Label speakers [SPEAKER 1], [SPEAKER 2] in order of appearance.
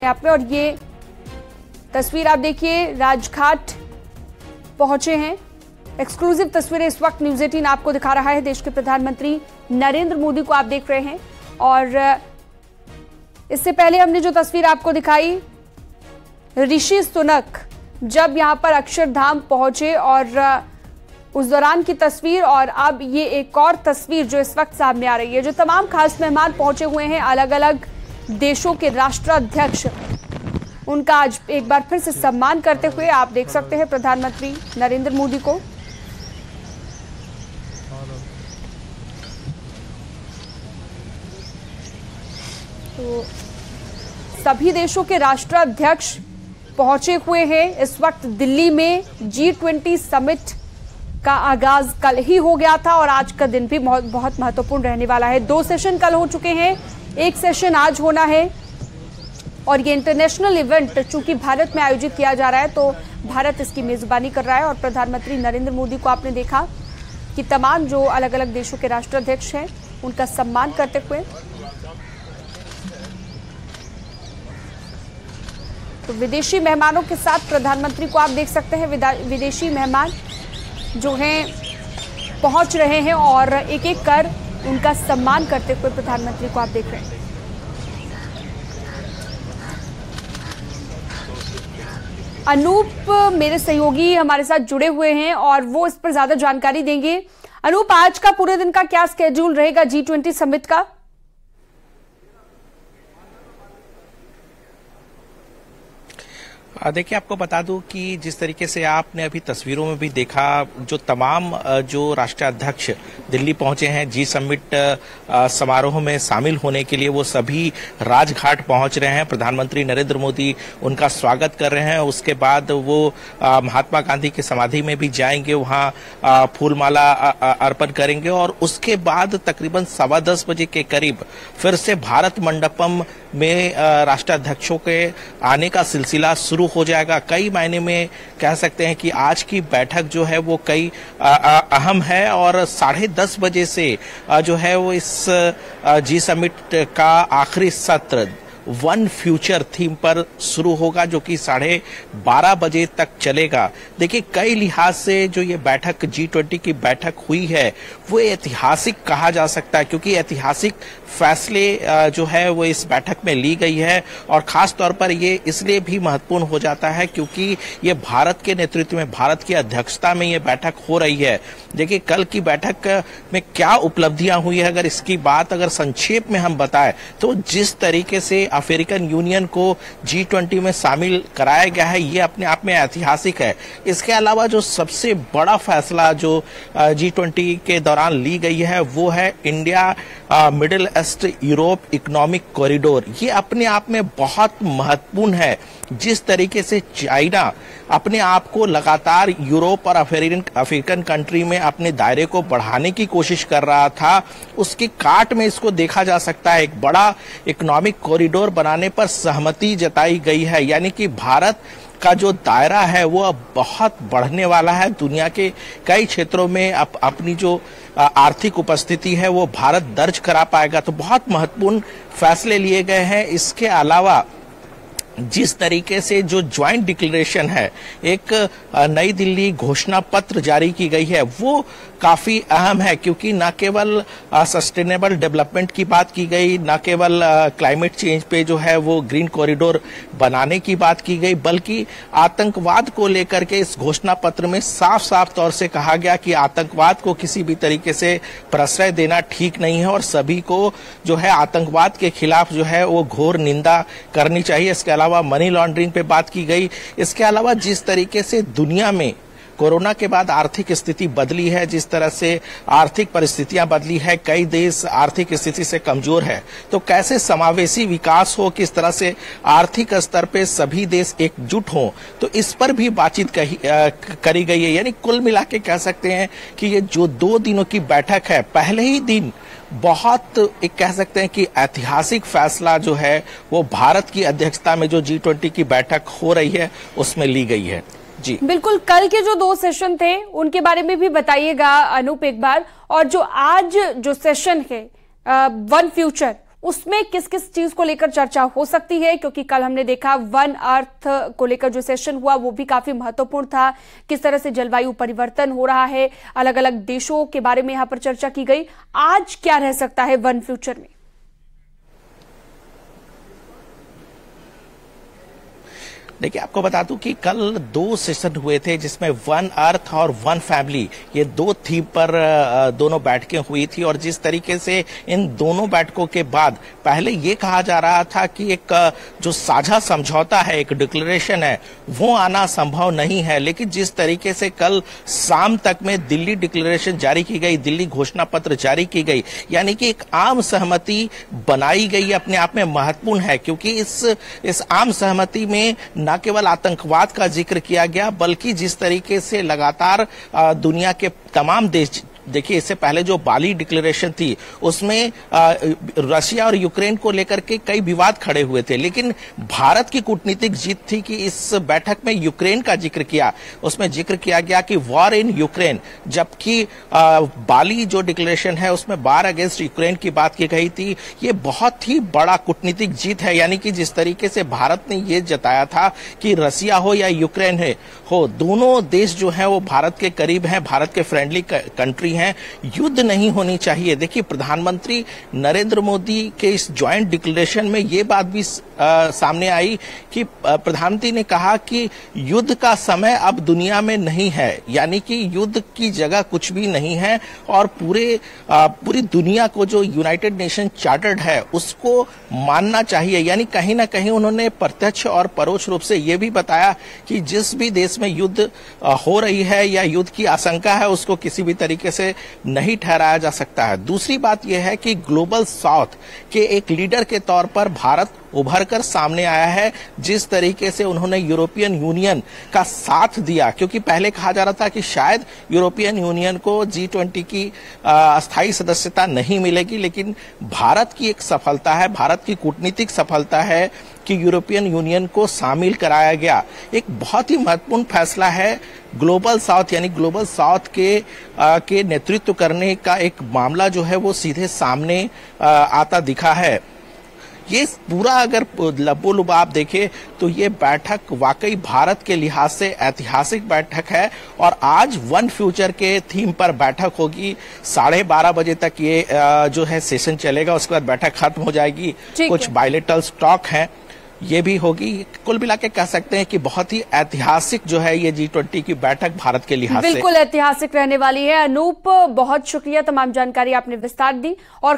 [SPEAKER 1] यहाँ पे। और ये तस्वीर आप देखिए, राजघाट पहुंचे हैं। एक्सक्लूसिव तस्वीरें इस वक्त न्यूज़ 18 आपको दिखा रहा है। देश के प्रधानमंत्री नरेंद्र मोदी को आप देख रहे हैं। और इससे पहले हमने जो तस्वीर आपको दिखाई, ऋषि सुनक जब यहां पर अक्षरधाम पहुंचे और उस दौरान की तस्वीर, और अब ये एक और तस्वीर जो इस वक्त सामने आ रही है। जो तमाम खास मेहमान पहुंचे हुए हैं, अलग अलग देशों के राष्ट्राध्यक्ष, उनका आज एक बार फिर से सम्मान करते हुए आप देख सकते हैं प्रधानमंत्री नरेंद्र मोदी को। तो सभी देशों के राष्ट्राध्यक्ष पहुंचे हुए हैं इस वक्त दिल्ली में। G20 समिट का आगाज कल ही हो गया था और आज का दिन भी बहुत महत्वपूर्ण रहने वाला है। 2 सेशन कल हो चुके हैं, 1 सेशन आज होना है। और ये इंटरनेशनल इवेंट चूंकि भारत में आयोजित किया जा रहा है, तो भारत इसकी मेजबानी कर रहा है। और प्रधानमंत्री नरेंद्र मोदी को आपने देखा कि तमाम जो अलग अलग देशों के राष्ट्राध्यक्ष हैं, उनका सम्मान करते हुए। तो विदेशी मेहमानों के साथ प्रधानमंत्री को आप देख सकते हैं। विदेशी मेहमान जो हैं पहुंच रहे हैं और एक एक कर उनका सम्मान करते हुए प्रधानमंत्री को आप देख रहे हैं। अनूप मेरे सहयोगी हमारे साथ जुड़े हुए हैं और वो इस पर ज्यादा जानकारी देंगे। अनूप, आज का पूरे दिन का क्या स्केड्यूल रहेगा G20 समिट का?
[SPEAKER 2] देखिए, आपको बता दूं कि जिस तरीके से आपने अभी तस्वीरों में भी देखा, जो तमाम जो राष्ट्राध्यक्ष दिल्ली पहुंचे हैं जी समिट समारोह में शामिल होने के लिए, वो सभी राजघाट पहुंच रहे हैं। प्रधानमंत्री नरेंद्र मोदी उनका स्वागत कर रहे हैं। उसके बाद वो महात्मा गांधी की समाधि में भी जाएंगे, वहां फूलमाला अर्पण करेंगे और उसके बाद तकरीबन 10:15 बजे के करीब फिर से भारत मंडपम में राष्ट्राध्यक्षों के आने का सिलसिला शुरू हो जाएगा। कई मायने में कह सकते हैं कि आज की बैठक जो है वो कई अहम है और 10:30 बजे से जो है वो इस जी समिट का आखिरी सत्र वन फ्यूचर थीम पर शुरू होगा, जो कि 12:30 बजे तक चलेगा। देखिए, कई लिहाज से जो ये बैठक G20 की बैठक हुई है वो ऐतिहासिक कहा जा सकता है, क्योंकि ऐतिहासिक फैसले जो है वो इस बैठक में ली गई है। और खास तौर पर ये इसलिए भी महत्वपूर्ण हो जाता है क्योंकि ये भारत के नेतृत्व में, भारत की अध्यक्षता में ये बैठक हो रही है। देखिए, कल की बैठक में क्या उपलब्धियां हुई है, अगर इसकी बात अगर संक्षेप में हम बताएं तो जिस तरीके से अफ्रीकन यूनियन को G20 में शामिल कराया गया है, ये अपने आप में ऐतिहासिक है। इसके अलावा जो सबसे बड़ा फैसला जो G20 के दौरान ली गई है वो है India middle east Europe economic corridor. ये अपने आप में बहुत महत्वपूर्ण है। जिस तरीके से चाइना अपने आप को लगातार यूरोप और अफ्रीकन कंट्री में अपने दायरे को बढ़ाने की कोशिश कर रहा था, उसकी काट में इसको देखा जा सकता है। एक बड़ा इकोनॉमिक कॉरिडोर बनाने पर सहमति जताई गई है, यानी कि भारत का जो दायरा है वो अब बहुत बढ़ने वाला है। दुनिया के कई क्षेत्रों में अपनी जो आर्थिक उपस्थिति है वो भारत दर्ज करा पाएगा। तो बहुत महत्वपूर्ण फैसले लिए गए हैं। इसके अलावा जिस तरीके से जो ज्वाइंट डिक्लेरेशन है, एक नई दिल्ली घोषणा पत्र जारी की गई है, वो काफी अहम है, क्योंकि न केवल सस्टेनेबल डेवलपमेंट की बात की गई, न केवल क्लाइमेट चेंज पे जो है वो ग्रीन कॉरिडोर बनाने की बात की गई, बल्कि आतंकवाद को लेकर के इस घोषणा पत्र में साफ साफ तौर से कहा गया कि आतंकवाद को किसी भी तरीके से प्रश्रय देना ठीक नहीं है और सभी को जो है आतंकवाद के खिलाफ जो है वो घोर निंदा करनी चाहिए। इसके अलावा मनी लॉन्ड्रिंग पे बात की गई। इसके अलावा जिस तरीके से दुनिया में कोरोना के बाद आर्थिक स्थिति बदली है, जिस तरह से आर्थिक परिस्थितियां बदली है, कई देश आर्थिक स्थिति से कमजोर है, तो कैसे समावेशी विकास हो, किस तरह से आर्थिक स्तर पे सभी देश एकजुट हों, तो इस पर भी बातचीत करी गई है। यानी कुल मिला के कह सकते हैं कि ये जो 2 दिनों की बैठक है, पहले ही दिन बहुत एक कह सकते हैं कि ऐतिहासिक फैसला जो है वो भारत की अध्यक्षता में जो G20 की बैठक हो रही है उसमें ली गई है। जी
[SPEAKER 1] बिल्कुल, कल के जो 2 सेशन थे उनके बारे में भी बताइएगा अनूप एक बार, और जो आज जो सेशन है वन फ्यूचर, उसमें किस किस चीज को लेकर चर्चा हो सकती है, क्योंकि कल हमने देखा वन अर्थ को लेकर जो सेशन हुआ वो भी काफी महत्वपूर्ण था। किस तरह से जलवायु परिवर्तन हो रहा है, अलग अलग देशों के बारे में यहां पर चर्चा की गई। आज क्या रह सकता है वन फ्यूचर में?
[SPEAKER 2] देखिए, आपको बता दूं कि कल 2 सेशन हुए थे जिसमें वन अर्थ और वन फैमिली, ये 2 थीम पर दोनों बैठकें हुई थी। और जिस तरीके से इन दोनों बैठकों के बाद पहले ये कहा जा रहा था कि एक जो साझा समझौता है, एक डिक्लेरेशन है, वो आना संभव नहीं है, लेकिन जिस तरीके से कल शाम तक में दिल्ली डिक्लेरेशन जारी की गई, दिल्ली घोषणा पत्र जारी की गई, यानी कि एक आम सहमति बनाई गई, अपने आप में महत्वपूर्ण है। क्योंकि इस आम सहमति में न केवल आतंकवाद का जिक्र किया गया, बल्कि जिस तरीके से लगातार दुनिया के तमाम देश, देखिए इससे पहले जो बाली डिक्लेरेशन थी उसमें रशिया और यूक्रेन को लेकर के कई विवाद खड़े हुए थे, लेकिन भारत की कूटनीतिक जीत थी कि इस बैठक में यूक्रेन का जिक्र किया, उसमें जिक्र किया गया कि वॉर इन यूक्रेन, जबकि बाली जो डिक्लेरेशन है उसमें वार अगेंस्ट यूक्रेन की बात की गई थी। ये बहुत ही बड़ा कूटनीतिक जीत है, यानी कि जिस तरीके से भारत ने ये जताया था कि रशिया हो या यूक्रेन हो, दोनों देश जो है वो भारत के करीब हैं, भारत के फ्रेंडली कंट्री हैं, युद्ध नहीं होनी चाहिए। देखिए, प्रधानमंत्री नरेंद्र मोदी के इस ज्वाइंट डिक्लेरेशन में ये बात भी सामने आई कि प्रधानमंत्री ने कहा कि युद्ध का समय अब दुनिया में नहीं है, यानी कि युद्ध की जगह कुछ भी नहीं है, और पूरी दुनिया को जो यूनाइटेड नेशन चार्टर्ड है उसको मानना चाहिए। यानी कहीं ना कहीं उन्होंने प्रत्यक्ष और परोक्ष रूप से ये भी बताया कि जिस भी देश में युद्ध हो रही है या युद्ध की आशंका है उसको किसी भी तरीके से नहीं ठहराया जा सकता है। दूसरी बात यह है कि ग्लोबल साउथ के एक लीडर के तौर पर भारत उभर कर सामने आया है। जिस तरीके से उन्होंने यूरोपियन यूनियन का साथ दिया, क्योंकि पहले कहा जा रहा था कि शायद यूरोपियन यूनियन को G20 की अस्थायी सदस्यता नहीं मिलेगी, लेकिन भारत की एक सफलता है, भारत की कूटनीतिक सफलता है कि यूरोपियन यूनियन को शामिल कराया गया। एक बहुत ही महत्वपूर्ण फैसला है। ग्लोबल साउथ यानी ग्लोबल साउथ के नेतृत्व करने का एक मामला जो है वो सीधे सामने आता दिखा है। ये पूरा अगर लबोलुबा आप देखें तो ये बैठक वाकई भारत के लिहाज से ऐतिहासिक बैठक है। और आज वन फ्यूचर के थीम पर बैठक होगी, 12:30 बजे तक ये जो है सेशन चलेगा, उसके बाद बैठक खत्म हो जाएगी। कुछ बायलेटरल स्टॉक हैं, ये भी होगी। कुल मिला के कह सकते हैं कि बहुत ही ऐतिहासिक जो है ये G20 की बैठक भारत के लिहाज से
[SPEAKER 1] बिल्कुल ऐतिहासिक रहने वाली है। अनूप, बहुत शुक्रिया, तमाम जानकारी आपने विस्तार दी। और